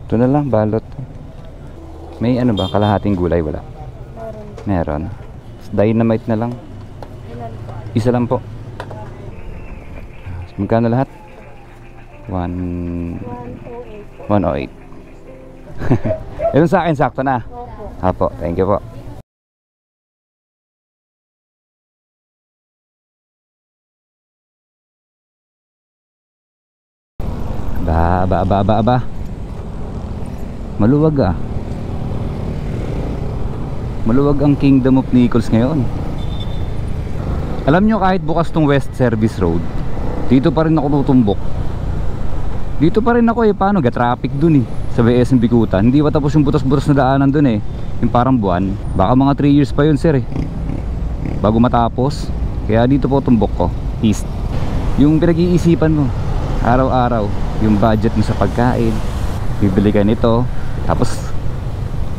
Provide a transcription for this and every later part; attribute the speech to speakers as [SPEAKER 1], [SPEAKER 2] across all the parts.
[SPEAKER 1] Ito na lang, balot. May ano ba, kalahating gulay? Wala. Meron. Dynamite na lang. Isa lang po. Magkano lahat? 108. 108. Yun sa akin, sakto na. Apo, thank you po. Aba. Maluwag ah. Maluwag ang Kingdom of Nichols ngayon. Alam nyo, kahit bukas tong West Service Road, dito pa rin ako tutumbok. Dito pa rin ako paano ga-traffic dun sa BSM Bikutan. Hindi pa tapos yung butas-butas na daanan dun yung parang buwan. Baka mga 3 years pa yun sir bago matapos. Kaya dito po tumbok ko, east. Yung pinag-iisipan mo araw-araw, yung budget mo sa pagkain, bibili ka nito, tapos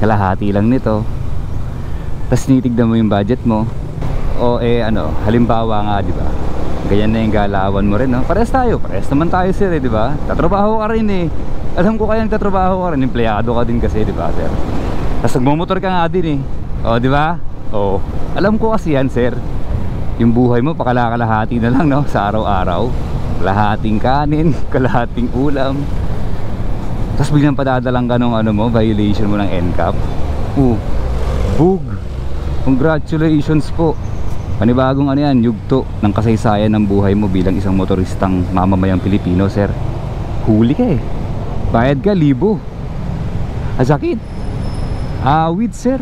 [SPEAKER 1] kalahati lang nito, tapos tinitignan mo yung budget mo. O ano, halimbawa nga, di ba? Ganyan na yung galawan mo rin, no? Parehas naman tayo sir, di ba? Tatrabaho ka rin Alam ko kayang tatrabaho ka rin, empleyado ka din kasi, di ba sir? Tapos nagmumotor ka nga din O, di ba? O, alam ko kasi yan sir. Yung buhay mo pakalakalahati na lang, no? Sa araw-araw, kalahating kanin, kalahating ulam. Tapos biglang padadalang ka ng ano mo, violation mo ng NCAP. Bug! Congratulations po. Panibagong ano yan, yugto ng kasaysayan ng buhay mo bilang isang motoristang mamamayang Pilipino sir. Huli ka bayad ka 1,000. Sakit. Awit sir.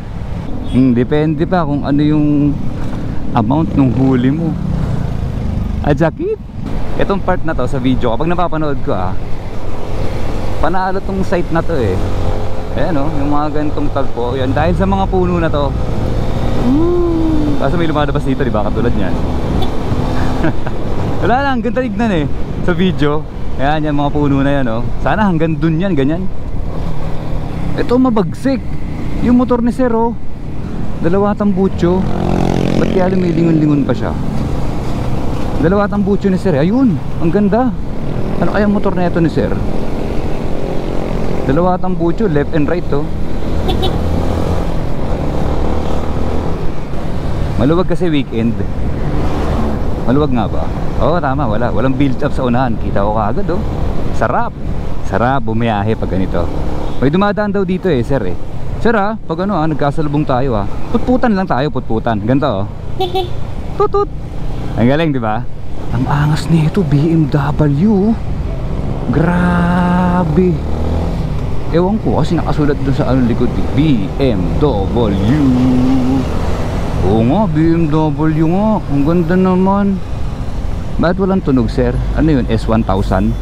[SPEAKER 1] Depende pa kung ano yung amount ng huli mo. Sakit. Itong part na to sa video, kapag napapanood ko panalo tong site na to ayan yung mga ganitong tagpo yan, dahil sa mga puno na to. Kaso may lumalabas dito, diba? Katulad nyan. Wala lang, ganda tignan sa video. Ayan, yung mga puno na yan Sana hanggang dun yan, ganyan. Ito mabagsik. Yung motor ni sir dalawa tambutso. Ba't kaya lumilingon-lingon pa siya? Dalawa tambutso ni sir. Ayun, ang ganda. Ano kaya motor na ito ni sir? Dalawa tambutso, left and right Maluwag kasi weekend. Maluwag nga ba? Oo, tama, walang build up sa unahan. Kita ko kaagad Sarap bumiyahe pag ganito. May dumadaan daw dito sir Sir pag nagkasalubong tayo putputan lang tayo, ganito Tutut. Ang galing, di ba? Ang angas nito, BMW. Grabe. Ewan ko kasi nakasulat doon sa likod BMW. Oo nga, BMW nga. Ang ganda naman. Bakit walang tunog sir? Ano yun? S1000?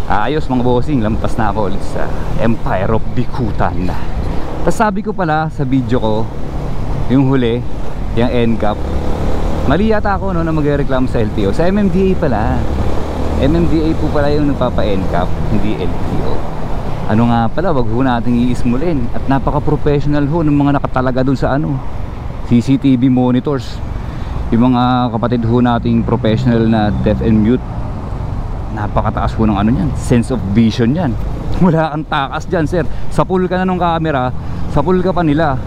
[SPEAKER 1] Ayos mga bossing. Lampas na ako ulit sa Empire of Bikutan. Tapos sabi ko pala sa video ko, yung huli, yung NCAP, mali yata ako na magreklamo sa LTO. Sa MMDA pala. MMDA po pala yung nagpapa-NCAP, hindi LTO. Ano nga pala, wag ho nating iismulin. At napaka-professional ng mga nakatalaga dun sa CCTV monitors. Yung mga kapatid nating professional na deaf and mute, napakataas ng niyan, sense of vision yan. Wala kang takas dyan sir. Sa pool ka na ng camera, sa pool ka pa nila.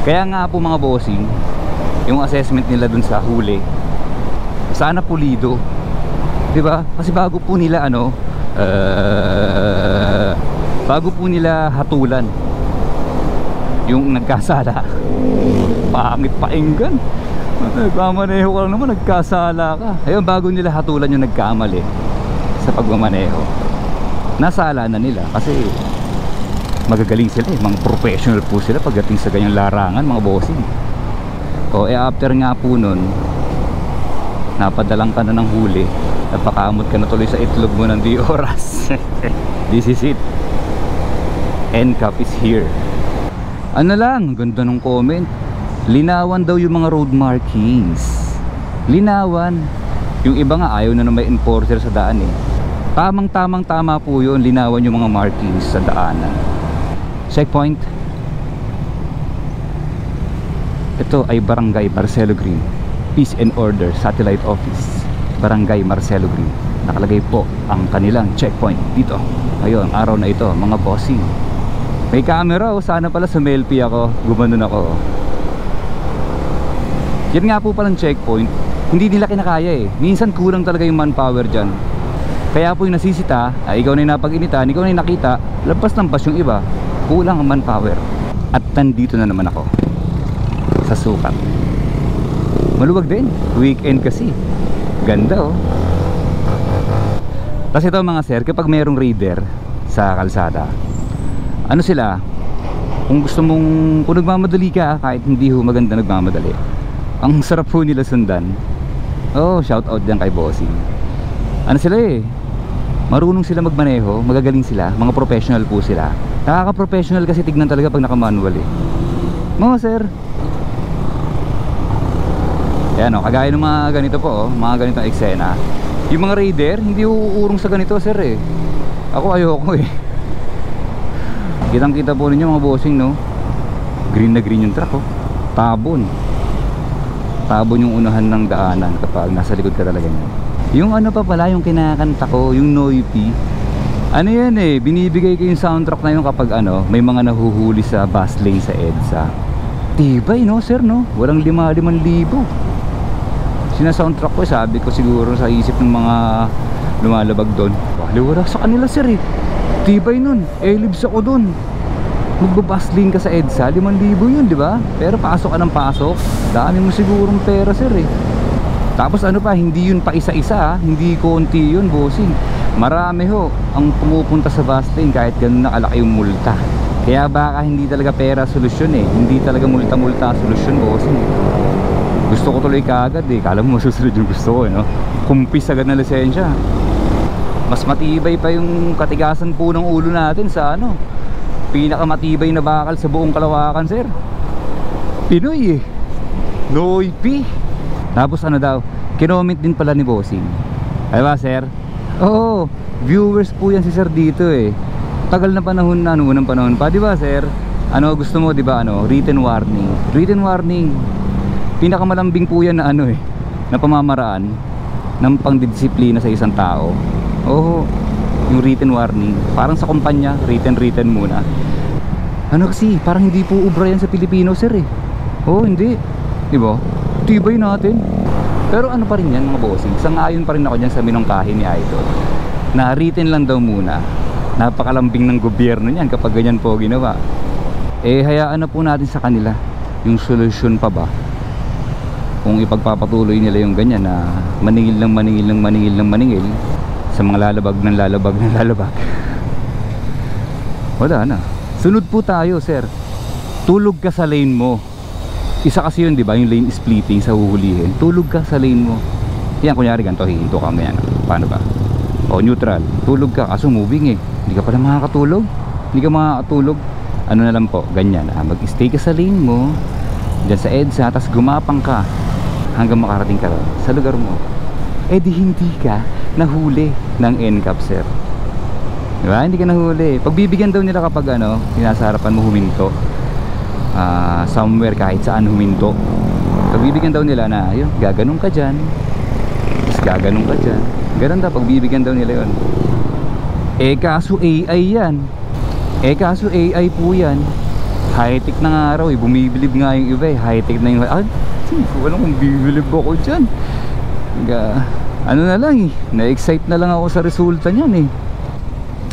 [SPEAKER 1] Kaya nga po mga bossing, yung assessment nila dun sa huli, sana pulido, diba? Kasi bago po nila bago po nila hatulan yung nagkasala, pangit painggan. Nagmamaneho ka lang naman, nagkasala ka. Ayun, bago nila hatulan yung nagkamali sa pagmamaneho, nasala na nila kasi magagaling sila mga professional po sila pagdating sa ganyang larangan mga bossing. After nga po nun, napadalang ka na ng huli, napakamot ka na tuloy sa itlog mo ng di oras. This is it. NCAP is here. Ano lang, ganda ng comment. Linawan daw yung mga road markings. Linawan. Yung iba nga ayaw na may enforcer sa daan Tamang tama po yun. Linawan yung mga markings sa daanan. Checkpoint. Ito ay Barangay Marcelo Green, Peace and Order Satellite Office, Barangay Marcelo Green. nakalagay po ang kanilang checkpoint dito. Ayun, araw na ito mga bossing. May camera oh, sana pala sumelfie ako, gumanon ako. Yan nga po palang checkpoint, hindi nila kinakaya eh. Minsan kulang talaga yung manpower dyan. Kaya po yung nasisita, ikaw na yung napag-initan, ikaw na yung nakita, lampas-lampas yung iba, kulang ang manpower. At nandito na naman ako sa sukat. Maluwag din, weekend kasi. Ganda oh. Kasi ito mga sir, kapag mayroong raider sa kalsada, ano sila, kung gusto mong, kung nagmamadali ka, kahit hindi ho maganda nagmamadali, ang sarap po nila sundan. Oh, shout out dyan kay bossing. Ano sila eh, marunong sila magmaneho, magagaling sila, mga professional po sila. Nakaka-professional kasi tignan talaga pag naka-manual eh. Mga sir, ayan o, kagaya ng mga ganito po oh, mga ganitong eksena. Yung mga raider, hindi uurong sa ganito sir eh. Ako ayoko eh. Kitang kita po ninyo mga bossing no, green na green yung truck oh. Tabon yung unahan ng daanan kapag nasa likod ka talaga niyan. Yung ano pa pala, yung kinakanta ko, yung Noipy, ano yan eh, binibigay ko yung soundtrack na yun kapag ano, may mga nahuhuli sa bus lane sa EDSA. Tibay no sir no, walang 5,000 sinasoundtrack ko, sabi ko siguro sa isip ng mga lumalabag doon, wala sa kanila sir eh, tibay nun, libs ako doon. Magbabus lane ka sa EDSA, 5,000 yun diba? Pero pasok ka ng pasok, dami mo sigurong pera sir eh. Tapos ano pa, hindi yun pa isa-isa, hindi konti yun bossing. Marami ho ang pumupunta sa bus lane kahit ganun nakalaki yung multa. Kaya baka hindi talaga pera solusyon eh, hindi talaga multa-multa solusyon bossing. Gusto ko tuloy kaagad eh, kala mo masusunod yung gusto ko eh no? Kumpis agad na lisensya. Mas matibay pa yung katigasan po ng ulo natin sa ano, pinakamatibay na bakal sa buong Kalawakan sir, Pinoy eh, Noipy. Tapos ano daw, kinoment din pala ni bossing, ay ba sir? Oo, viewers po yan si sir dito eh. Tagal na panahon na, ano, unang panahon pa, di ba sir? Ano gusto mo, di ba ano, written warning. Written warning, pinakamalambing po yan na ano eh, na pamamaraan ng pangdidisiplina sa isang tao. Oo, yung written warning. Parang sa kumpanya, written muna. Ano kasi, parang hindi po ubra yan sa Pilipino sir eh. Oo, hindi, di ba? Tibay natin. Pero ano pa rin yan mga bossing, sang-ayon pa rin ako dyan sa minungkahi ni Idol na written lang daw muna. Napakalambing ng gobyerno niyan kapag ganyan po ginawa. Eh hayaan na po natin sa kanila yung solusyon pa ba, kung ipagpapatuloy nila yung ganyan na maningil sa mga lalabag ng lalabag. Wala na, sunod po tayo sir. Tulog ka sa lane mo. Isa kasi yun, di ba, yung lane splitting sa huhulihin. Tulog ka sa lane mo. Yan, kunyari ganito, hihinto ka ganyan. Paano ba? O neutral, tulog ka, kaso moving eh. Hindi ka pala makakatulog. Ano na lang po, ganyan. Mag-stay ka sa lane mo, dyan sa EDSA, tapos gumapang ka hanggang makarating ka sa lugar mo. Eh di hindi ka nahuli ng NCAP sir. Di ba? Hindi ka nahuli. Pagbibigyan daw nila kapag ano, nasa harapan mo huminto. Somewhere kahit saan huminto, pagbibigyan daw nila na yun, gaganong ka dyan, tapos gaganong ka dyan, ganun daw, pagbibigyan daw nila yun. Eh kaso AI yan, kaso AI po yan, high-tech na nga raw eh, bumibilib nga yung iba eh, high-tech na yung walang kung bibilib ako dyan. Ano na lang eh, na-excite na lang ako sa resulta niyan eh.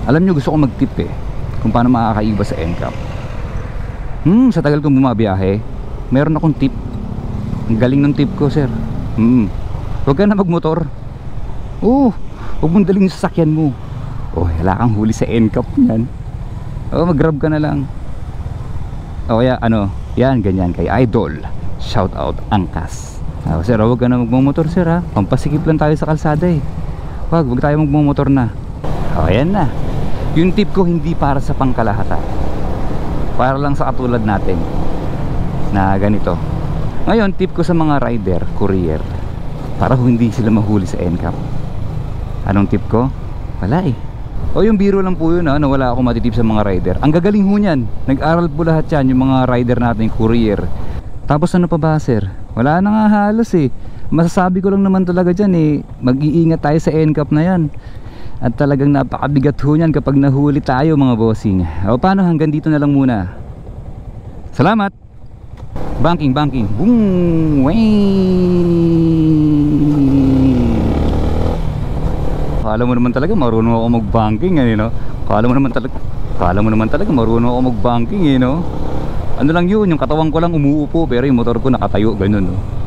[SPEAKER 1] Alam nyo, gusto ko mag-tip eh kung paano makakaiba sa NCAP. Sa tagal kong bumabiyahe, meron akong tip. Ang galing ng tip ko sir. Huwag ka na magmotor. Huwag mong daling yung sasakyan mo. Wala kang huli sa NCAP yan. Mag-grab ka na lang. Kaya ano, yan, ganyan kay Idol. Shout out Angkas. Sir, huwag ka na magmamotor sir ha. Pampasikip lang tayo sa kalsada eh. Huwag tayo magmamotor na. Ayan na. Yung tip ko hindi para sa pangkalahatan, para lang sa katulad natin na ganito. Ngayon, tip ko sa mga rider, courier, para hindi sila mahuli sa NCAP. Anong tip ko? Wala eh. Yung biro lang po yun na wala akong matitip sa mga rider. Ang gagaling ho niyan, nag-aral po lahat yan, yung mga rider natin, courier. Tapos ano pa ba sir? Wala na nga halos eh. Masasabi ko lang naman talaga dyan eh, mag-iingat tayo sa NCAP na yan. At talagang napakabigat ho niyan kapag nahuli tayo mga bossing. O paano, hanggang dito na lang muna. Salamat. Banking, banking. Boom! Way! Kala mo naman talaga marunong ako mag-banking eh, no? Kala mo naman talaga marunong ako mag-banking eh, no? Ano lang yun, yung katawan ko lang umuupo pero yung motor ko nakatayo, ganun, no?